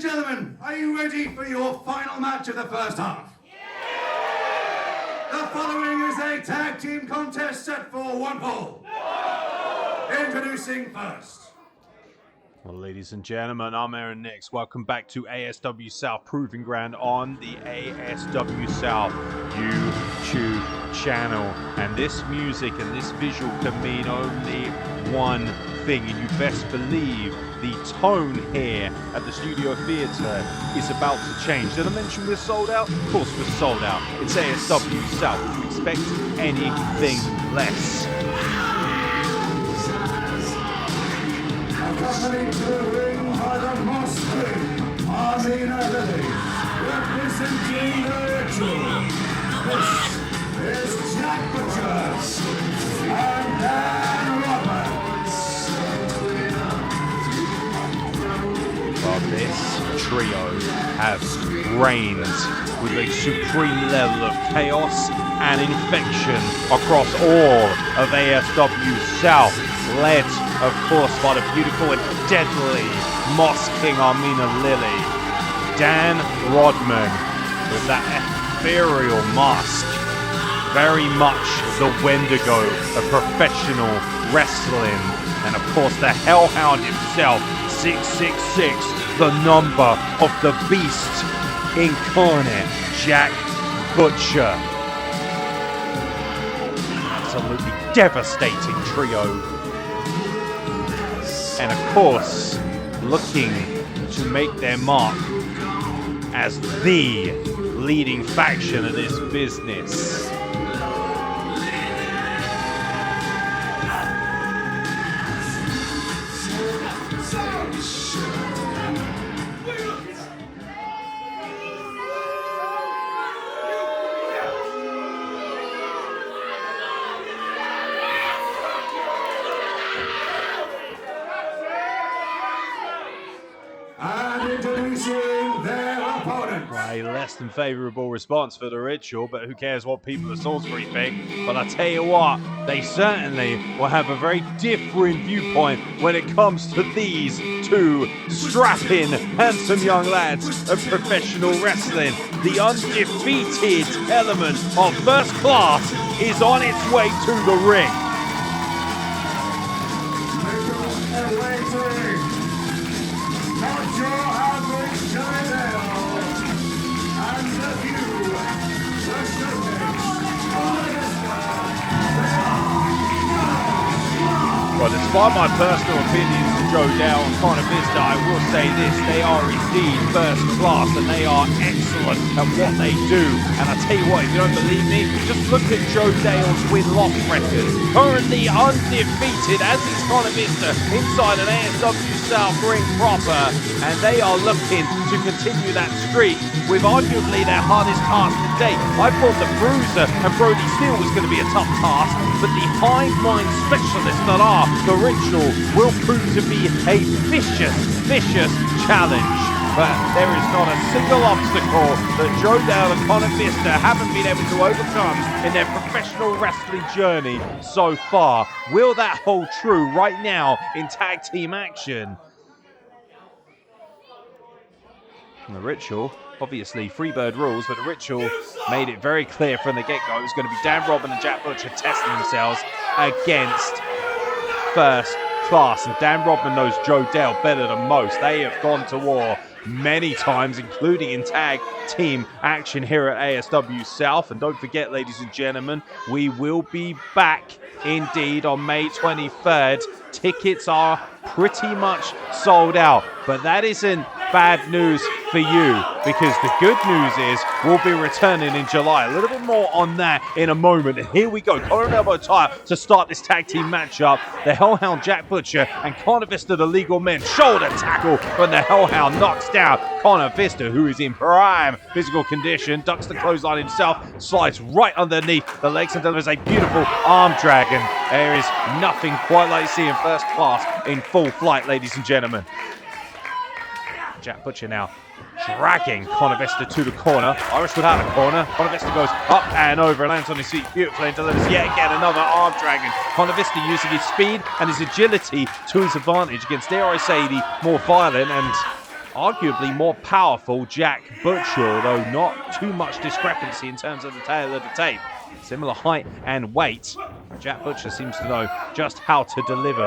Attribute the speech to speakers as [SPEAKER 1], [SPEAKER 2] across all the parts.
[SPEAKER 1] and gentlemen, are you ready for your final match of the first half? The following is a tag team contest set for one fall. Introducing first.
[SPEAKER 2] Well, ladies and gentlemen, I'm Aaron Nix. Welcome back to ASW South Proving Ground on the ASW South YouTube channel. And this music and this visual can mean only one thing, and you best believe the tone here at the Studio Theatre is about to change. Did I mention we're sold out? Of course we're sold out. It's ASW South. Would you expect anything less?
[SPEAKER 1] Accompanied to the ring by the Moscow Armina Lily, representing the Ritual. This is Jack Butcher and Dan Roberts.
[SPEAKER 2] Well, this trio have reigned with a supreme level of chaos and infection across all of ASW South, led, of course, by the beautiful and deadly Moss King Armina Lily. Dan Rodman with that ethereal mask, very much the Wendigo of professional wrestling. And of course the Hellhound himself, 666, the number of the beast incarnate, Jack Butcher. Absolutely devastating trio. And of course, looking to make their mark as the leading faction of this business.
[SPEAKER 1] And introducing their opponent.
[SPEAKER 2] A less than favourable response for the Ritual, but who cares what people at Salisbury think. But I tell you what, they certainly will have a very different viewpoint when it comes to these two strapping, handsome young lads of professional wrestling. The undefeated element of first class is on its way to the ring.
[SPEAKER 1] Not your average Jonadale. And the view, the showcase,
[SPEAKER 2] Well, despite my personal opinions of Joe Dale and Connor Vista, I will say this, they are indeed first class and they are excellent at what they do. And I tell you what, if you don't believe me, just look at Joe Dale's win-loss record. Currently undefeated, as is Connor Vista, inside an ASW South ring proper. And they are looking to continue that streak with arguably their hardest task to date. I thought the Bruiser and Brody Steele was going to be a tough task, but the hive mind specialists that are the Ritual will prove to be a vicious challenge. But there is not a single obstacle that Joe Dale and Connor Vista haven't been able to overcome in their professional wrestling journey so far. Will that hold true right now in tag team action? And the Ritual, obviously Freebird rules, but the Ritual made it very clear from the get-go it was going to be Dan Robin and Jack Butcher testing themselves against first class. And Dan Rodman knows Joe Dale better than most. They have gone to war many times, including in tag team action here at ASW South. And don't forget, ladies and gentlemen, we will be back indeed on May 23rd. Tickets are pretty much sold out, but that isn't bad news for you, because the good news is we'll be returning in July. A little bit more on that in a moment. And here we go, collar and elbow tie to start this tag team matchup. The Hellhound Jack Butcher and Connor Vista, the Legal Men. Shoulder tackle when the Hellhound knocks down Connor Vista, who is in prime physical condition, ducks the clothesline himself, slides right underneath the legs and delivers a beautiful arm dragon. There is nothing quite like you see in first class in full flight, ladies and gentlemen. Jack Butcher now dragging Connor Vista to the corner. Irish without a corner. Connor Vista goes up and over and lands on his feet beautifully and delivers yet again another arm dragon. Connor Vista using his speed and his agility to his advantage against, dare I say, the more violent and arguably more powerful Jack Butcher, although not too much discrepancy in terms of the tail of the tape. Similar height and weight. Jack Butcher seems to know just how to deliver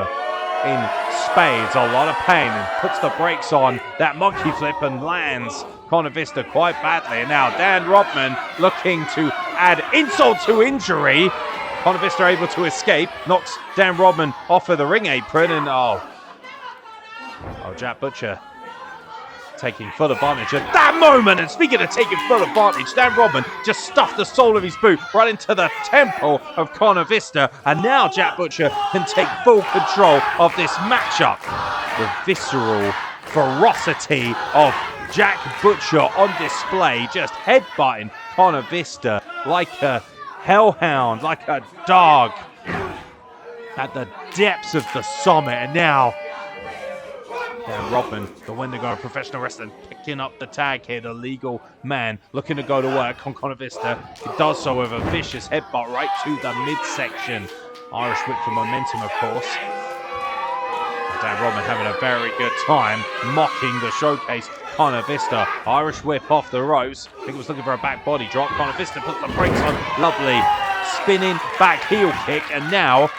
[SPEAKER 2] in spades. A lot of pain, and puts the brakes on that monkey flip and lands Connor Vista quite badly. And now Dan Rodman looking to add insult to injury. Connor Vista able to escape, knocks Dan Rodman off of the ring apron, and Jack Butcher taking full advantage at that moment. And speaking of taking full advantage, Dan Rodman just stuffed the sole of his boot right into the temple of Connor Vista, and now Jack Butcher can take full control of this matchup. The visceral ferocity of Jack Butcher on display, just headbutting Connor Vista like a hellhound, like a dog at the depths of the summit. And now Dan Rodman, the Wendigo of professional wrestling, picking up the tag here. The legal man looking to go to work on Connor Vista. He does so with a vicious headbutt right to the midsection. Irish whip for momentum, of course. Dan Rodman having a very good time mocking the showcase Connor Vista. Irish whip off the ropes. I think he was looking for a back body drop. Connor Vista puts the brakes on. Lovely spinning back heel kick. And now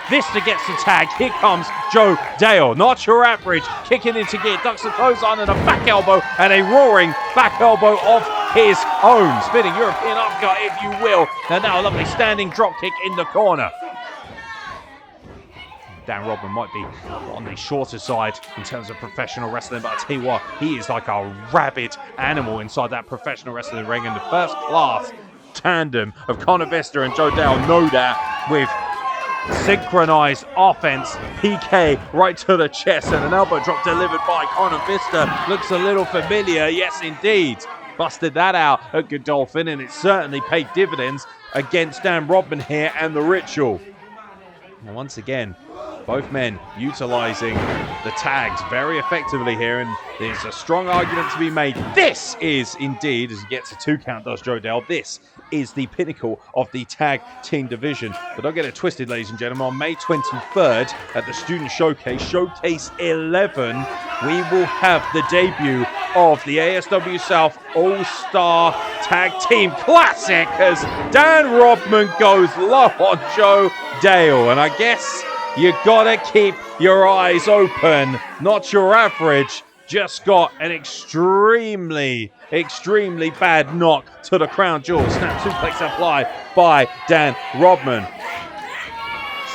[SPEAKER 2] Vista gets the tag. Here comes Joe Dale. Not your average. Kicking into gear. Ducks the clothesline and a back elbow. And a roaring back elbow of his own. Spinning European uppercut, if you will. And now a lovely standing drop kick in the corner. Dan Rodman might be on the shorter side in terms of professional wrestling, but I tell you what, he is like a rabid animal inside that professional wrestling ring. And the first class tandem of Connor Vista and Joe Dale know that with synchronized offense. PK right to the chest, and an elbow drop delivered by Connor Vista. Looks a little familiar. Yes, indeed. Busted that out at Godolphin, and it certainly paid dividends against Dan Rodman here and the Ritual. And once again, both men utilizing the tags very effectively here, and there's a strong argument to be made. This is indeed, as he gets a 2 count, does Joe Dale, this is the pinnacle of the tag team division. But don't get it twisted, ladies and gentlemen. On May 23rd at the Student Showcase, Showcase 11, we will have the debut of the ASW South All-Star Tag Team Classic as Dan Rodman goes low on Joe Dale. And I guess you gotta keep your eyes open. Not your average. Just got an extremely bad knock to the crown jewel. Snap suplex applied by Dan Rodman.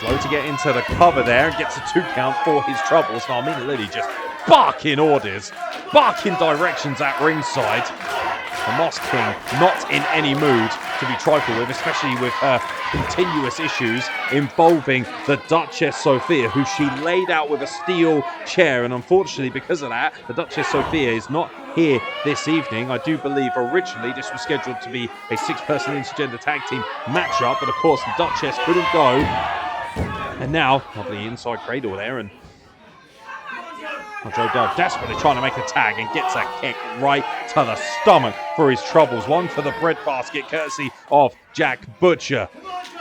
[SPEAKER 2] Slow to get into the cover there and gets a 2 count for his troubles. Now, Armina Lily just barking orders, barking directions at ringside. The Moss King not in any mood to be trifled with, especially with her continuous issues involving the Duchess Sophia, who she laid out with a steel chair. And unfortunately, because of that, the Duchess Sophia is not here this evening. I do believe originally this was scheduled to be a 6-person intergender tag team matchup, but of course the Duchess couldn't go. And now, lovely inside cradle there, and Joe Dale desperately trying to make a tag and gets a kick right to the stomach for his troubles. One for the breadbasket, courtesy of Jack Butcher.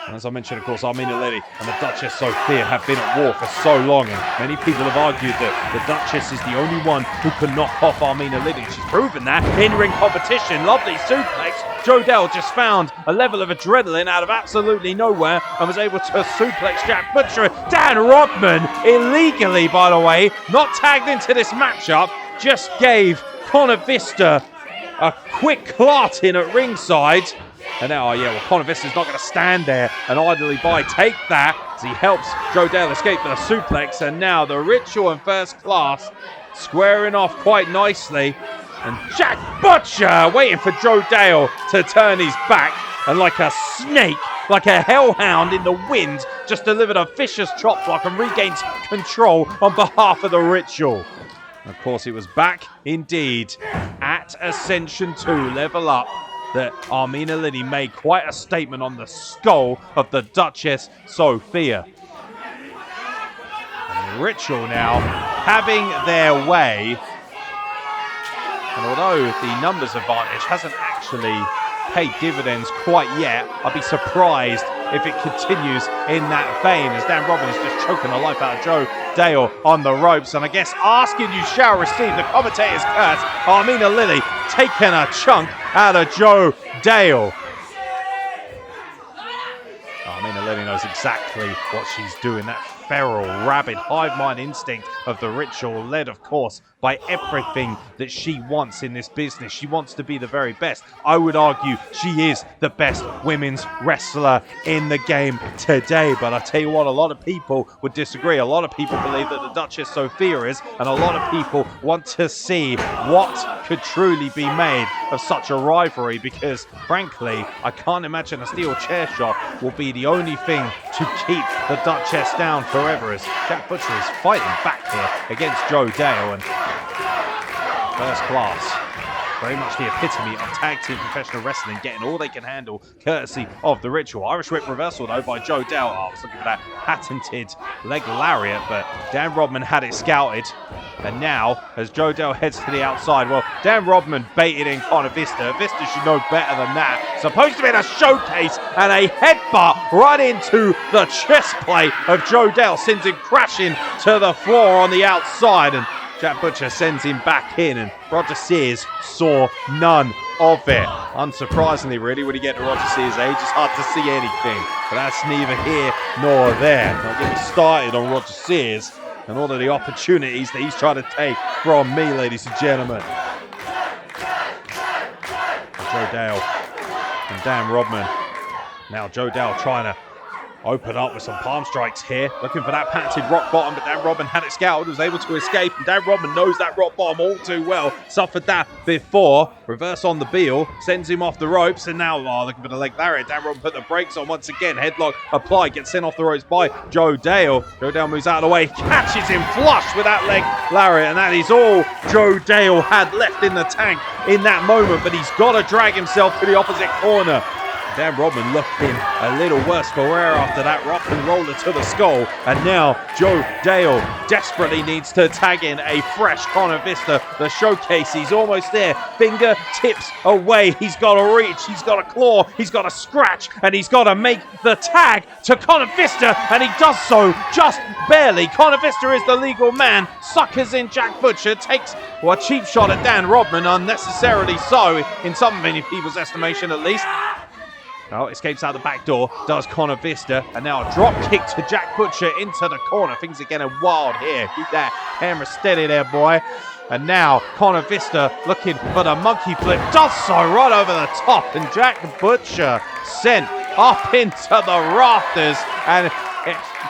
[SPEAKER 2] And as I mentioned, of course, Armina Lily and the Duchess Sophia have been at war for so long, and many people have argued that the Duchess is the only one who can knock off Armina Lily. She's proven that in ring competition. Lovely suplex. Joe Dale just found a level of adrenaline out of absolutely nowhere and was able to suplex Jack Butcher. Dan Rodman, illegally by the way, not tagged into this matchup, just gave Connor Vista a quick clot in at ringside. And now, Connor Vista's not going to stand there and idly by. Take that as he helps Joe Dale escape with a suplex. And now the Ritual in first class squaring off quite nicely. And Jack Butcher waiting for Joe Dale to turn his back. And like a snake, like a hellhound in the wind, just delivered a vicious chop block and regains control on behalf of the Ritual. Of course, it was back indeed at Ascension 2 Level Up that Armina Lily made quite a statement on the skull of the Duchess Sophia. And the Ritual now having their way. And although the numbers advantage hasn't actually paid dividends quite yet, I'd be surprised if it continues in that vein, as Dan Robin is just choking the life out of Joe Dale on the ropes. And I guess asking you shall receive, the commentator's curse. Armina Lily taking a chunk out of Joe Dale. Armina Lily knows exactly what she's doing. That feral, rabid, hive mind instinct of the Ritual, led, of course, by everything that she wants in this business. She wants to be the very best. I would argue she is the best women's wrestler in the game today. But I tell you what, a lot of people would disagree. A lot of people believe that the Duchess Sophia is, and a lot of people want to see what could truly be made of such a rivalry, because, frankly, I can't imagine a steel chair shot will be the only thing to keep the Duchess down forever, as Jack Butcher is fighting back here against Joe Dale. And first class, very much the epitome of tag team professional wrestling, getting all they can handle courtesy of the Ritual. Irish whip reversal though by Joe Dale. Oh, I was looking for that patented leg lariat, but Dan Rodman had it scouted. And now, as Joe Dale heads to the outside, well, Dan Rodman baited in Connor Vista. Vista should know better than that. Supposed to be a showcase, and a headbutt right into the chest plate of Joe Dale sends him crashing to the floor on the outside. And Jack Butcher sends him back in, and Roger Sears saw none of it. Unsurprisingly, really, when you get to Roger Sears' age, it's hard to see anything. But that's neither here nor there. Now, get me started on Roger Sears and all of the opportunities that he's trying to take from me, ladies and gentlemen. Joe Dale and Dan Rodman. Now Joe Dale trying to open up with some palm strikes here, looking for that patented rock bottom, but Dan Rodman had it scouted, was able to escape, and Dan Rodman knows that rock bottom all too well. Suffered that before. Reverse on the Beal, sends him off the ropes, and now looking for the leg lariat. Dan Rodman put the brakes on once again. Headlock applied, gets sent off the ropes by Joe Dale. Joe Dale moves out of the way, catches him flush with that leg lariat, and that is all Joe Dale had left in the tank in that moment, but he's got to drag himself to the opposite corner. Dan Rodman looking a little worse for wear after that rock and roller to the skull. And now Joe Dale desperately needs to tag in a fresh Connor Vista. The showcase, he's almost there. Fingertips away. He's got to reach. He's got to claw. He's got to scratch. And he's got to make the tag to Connor Vista. And he does so just barely. Connor Vista is the legal man. Suckers in Jack Butcher. Takes a cheap shot at Dan Rodman. Unnecessarily so, in some many people's estimation at least. Oh, escapes out the back door, does Connor Vista, and now a drop kick to Jack Butcher into the corner. Things are getting wild here. Keep that camera steady there, boy. And now Connor Vista looking for the monkey flip, does so right over the top, and Jack Butcher sent up into the rafters, and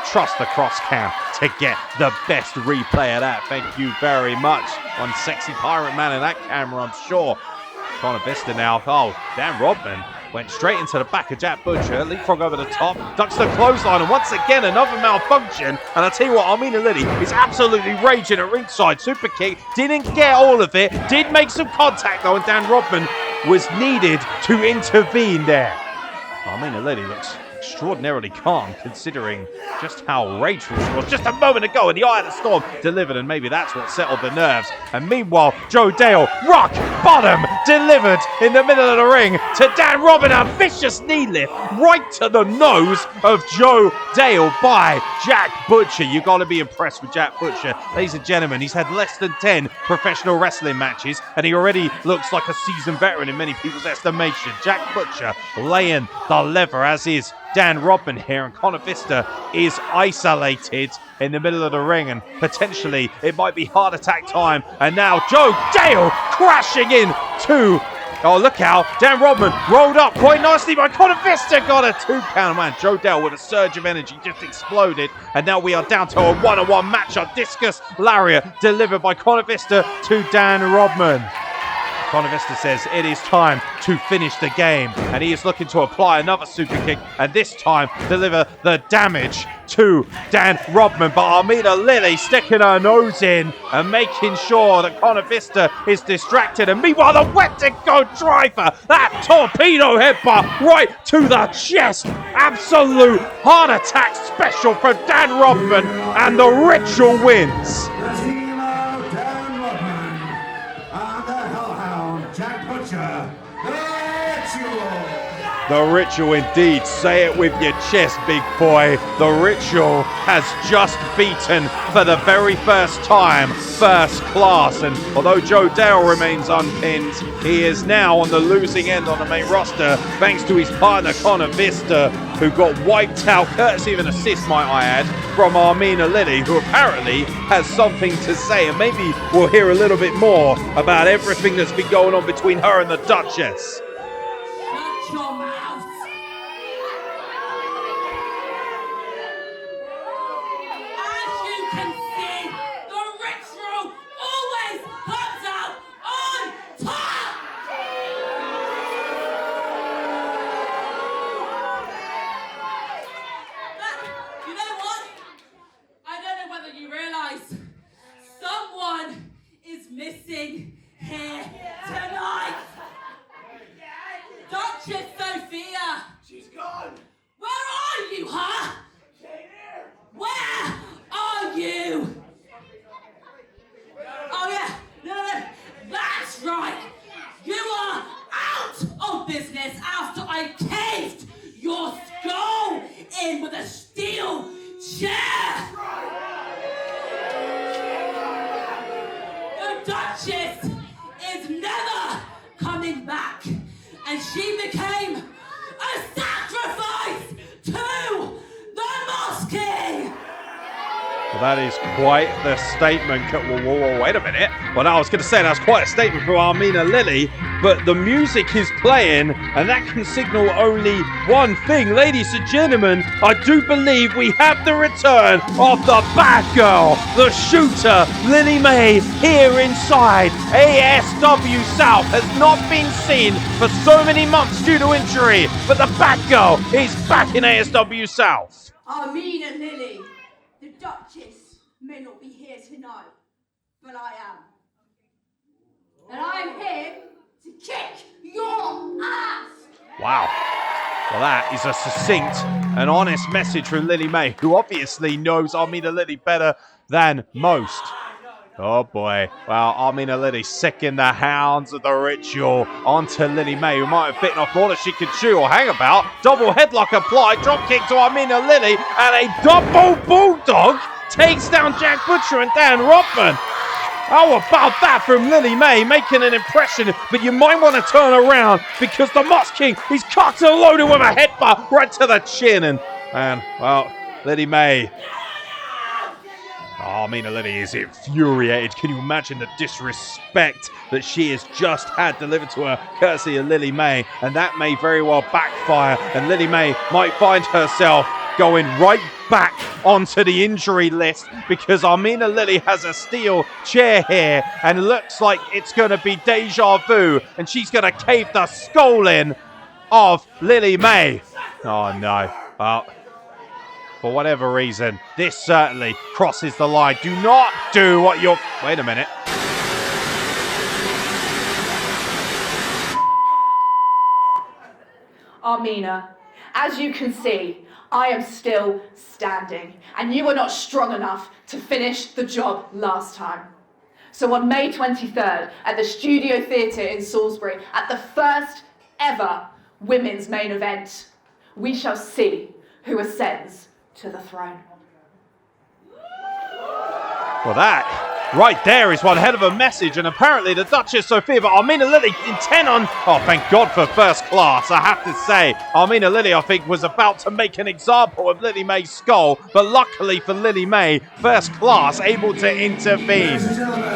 [SPEAKER 2] trust the cross cam to get the best replay of that. Thank you very much. One sexy pirate man in that camera, I'm sure. Connor Vista now. Oh, Dan Rodman went straight into the back of Jack Butcher, leapfrog over the top, ducks the clothesline, and once again another malfunction. And I tell you what, Armina Lily is absolutely raging at ringside. Super kick, didn't get all of it, did make some contact though, and Dan Rodman was needed to intervene there. Armina Lily looks extraordinarily calm, considering just how rageful she was just a moment ago in the eye of the storm. Delivered, and maybe that's what settled the nerves. And meanwhile, Joe Dale, rock bottom, delivered in the middle of the ring to Dan Rodman. A vicious knee lift right to the nose of Joe Dale by Jack Butcher. You got to be impressed with Jack Butcher, ladies and gentlemen. He's had less than 10 professional wrestling matches, and he already looks like a seasoned veteran in many people's estimation. Jack Butcher laying the lever, as is Dan Rodman here, and Connor Vista is isolated in the middle of the ring, and potentially it might be heart attack time. And now Joe Dale crashing in to, oh look out, Dan Rodman rolled up quite nicely by Connor Vista, got a 2 count. Man, Joe Dale with a surge of energy just exploded, and now we are down to a one-on-one matchup. Discus lariat delivered by Connor Vista to Dan Rodman. Connor Vista says it is time to finish the game, and he is looking to apply another super kick, and this time deliver the damage to Dan Rodman. But Armina Lily sticking her nose in and making sure that Connor Vista is distracted. And meanwhile, the wet-to-go driver, that torpedo headbutt right to the chest. Absolute heart attack special for Dan Rodman, and the Ritual wins. The Ritual indeed. Say it with your chest, big boy. The Ritual has just beaten, for the very first time, First Class. And although Joe Dale remains unpinned, he is now on the losing end on the main roster, thanks to his partner Connor Vista, who got wiped out, courtesy of an assist, might I add, from Armina Lily, who apparently has something to say. And maybe we'll hear a little bit more about everything that's been going on between her and the Duchess.
[SPEAKER 3] Shut your mouth! As you can see, the Ritual always comes out on top! But, you know what? I don't know whether you realise someone is missing here tonight. Duchess Sophia!
[SPEAKER 1] She's gone!
[SPEAKER 3] Where are you, huh? Where are you? Oh yeah, no, that's right. You are out of business after I caved your skull in with a steel chair. The Duchess is never coming back. And she became a sacrifice to the Moss King!
[SPEAKER 2] Well, that is quite the statement. Whoa, wait a minute. Well, I was going to say that's quite a statement from Armina Lily, but the music is playing, and that can signal only one thing. Ladies and gentlemen, I do believe we have the return of the bad girl, the shooter, Lily May, here inside. ASW South has not been seen for so many months due to injury, but the bad girl is back in ASW South.
[SPEAKER 4] Armina Lily, the Duchess may not be here tonight, but I am. And I'm here to kick your ass!
[SPEAKER 2] Wow. Well, that is a succinct and honest message from Lily May, who obviously knows Armina Lily better than most. Oh boy. Well, Armina Lily sicking the hounds of the Ritual onto Lily May, who might have bitten off more than she could chew or hang about. Double headlock applied, drop kick to Armina Lily, and a double bulldog takes down Jack Butcher and Dan Rodman. How about that from Lily May, making an impression, but you might want to turn around because the Moss King, he's cocked and loaded with a headbutt right to the chin. And well, Lily May. Oh, Armina Lily is infuriated. Can you imagine the disrespect that she has just had delivered to her, courtesy of Lily May? And that may very well backfire, and Lily May might find herself going right back onto the injury list because Armina Lily has a steel chair here and it looks like it's going to be deja vu and she's going to cave the skull in of Lily May. Oh no. Well, for whatever reason, this certainly crosses the line. Do not do what you're... Wait a minute.
[SPEAKER 4] Armina, as you can see, I am still standing, and you were not strong enough to finish the job last time. So on May 23rd, at the Studio Theatre in Salisbury, at the first ever women's main event, we shall see who ascends to the throne.
[SPEAKER 2] Well, that right there is one hell of a message, and apparently the Duchess Sophia, but Armina Lily intent on... Oh, thank God for First Class, I have to say. Armina Lily, I think, was about to make an example of Lily May's skull, but luckily for Lily May, First Class able to intervene.
[SPEAKER 1] Ladies and gentlemen,